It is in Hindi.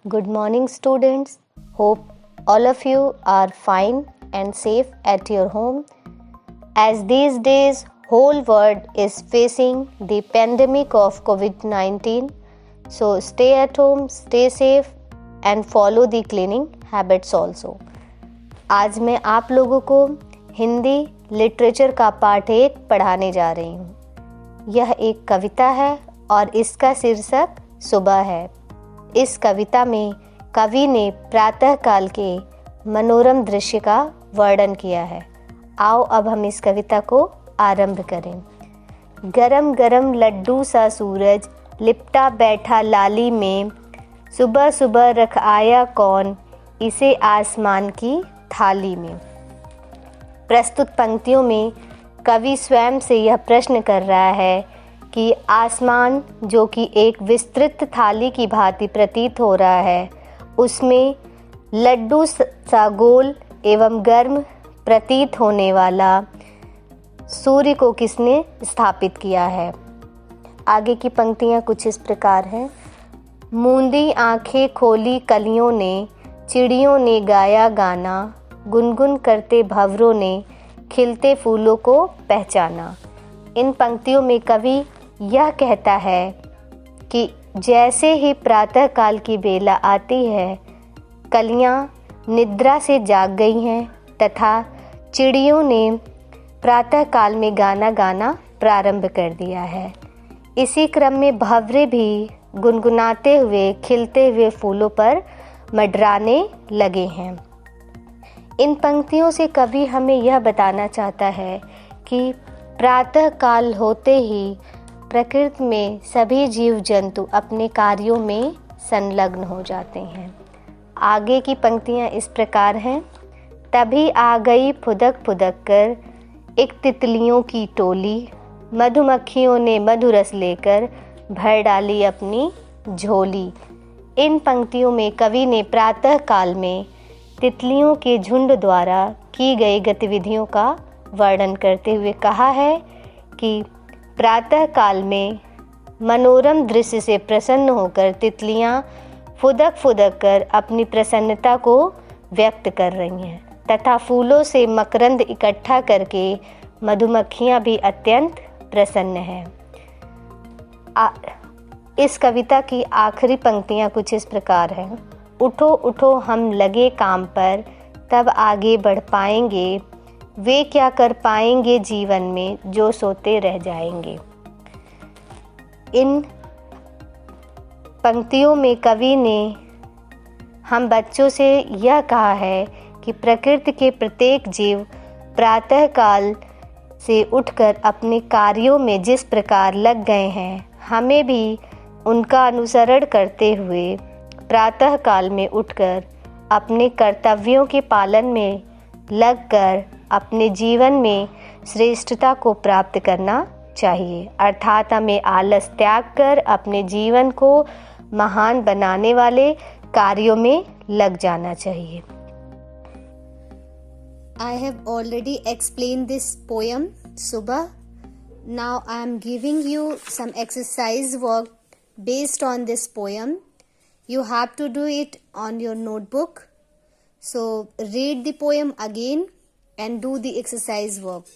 Good morning, students. Hope all of you are fine and safe at your home. As these days, whole world is facing the pandemic of COVID-19. So stay at home, stay safe and follow the cleaning habits also. आज मैं आप लोगों को हिंदी लिटरेचर का पाठ 1 पढ़ाने जा रही हूँ। यह एक कविता है और इसका शीर्षक सुबह है। इस कविता में कवि ने प्रातः काल के मनोरम दृश्य का वर्णन किया है। आओ अब हम इस कविता को आरंभ करें। गरम गरम लड्डू सा सूरज लिपटा बैठा लाली में, सुबह सुबह रख आया कौन इसे आसमान की थाली में। प्रस्तुत पंक्तियों में कवि स्वयं से यह प्रश्न कर रहा है कि आसमान जो कि एक विस्तृत थाली की भांति प्रतीत हो रहा है, उसमें लड्डू सा गोल एवं गर्म प्रतीत होने वाला सूर्य को किसने स्थापित किया है। आगे की पंक्तियां कुछ इस प्रकार हैं। मूंदी आंखें खोली कलियों ने, चिड़ियों ने गाया गाना, गुनगुन करते भंवरों ने खिलते फूलों को पहचाना। इन पंक्तियों में कवि यह कहता है कि जैसे ही प्रातः काल की बेला आती है, कलियां निद्रा से जाग गई हैं तथा चिड़ियों ने प्रातः काल में गाना गाना प्रारंभ कर दिया है। इसी क्रम में भंवरे भी गुनगुनाते हुए खिलते हुए फूलों पर मंडराने लगे हैं। इन पंक्तियों से कवि हमें यह बताना चाहता है कि प्रातः काल होते ही प्रकृति में सभी जीव जंतु अपने कार्यों में संलग्न हो जाते हैं। आगे की पंक्तियां इस प्रकार हैं। तभी आ गई फुदक फुदक कर एक तितलियों की टोली, मधुमक्खियों ने मधुरस लेकर भर डाली अपनी झोली। इन पंक्तियों में कवि ने प्रातः काल में तितलियों के झुंड द्वारा की गई गतिविधियों का वर्णन करते हुए कहा है कि प्रातः काल में मनोरम दृश्य से प्रसन्न होकर तितलियां फुदक फुदक कर अपनी प्रसन्नता को व्यक्त कर रही हैं तथा फूलों से मकरंद इकट्ठा करके मधुमक्खियां भी अत्यंत प्रसन्न हैं। इस कविता की आखिरी पंक्तियां कुछ इस प्रकार हैं। उठो उठो हम लगे काम पर, तब आगे बढ़ पाएंगे, वे क्या कर पाएंगे जीवन में जो सोते रह जाएंगे। इन पंक्तियों में कवि ने हम बच्चों से यह कहा है कि प्रकृति के प्रत्येक जीव प्रातः काल से उठकर अपने कार्यों में जिस प्रकार लग गए हैं, हमें भी उनका अनुसरण करते हुए प्रातः काल में उठकर अपने कर्तव्यों के पालन में लगकर अपने जीवन में श्रेष्ठता को प्राप्त करना चाहिए। अर्थात हमें आलस त्याग कर अपने जीवन को महान बनाने वाले कार्यों में लग जाना चाहिए। I have already explained this poem, Subah. Now I am giving you some exercise work based on this poem. You have to do it on your notebook. So read the poem again and do the exercise work.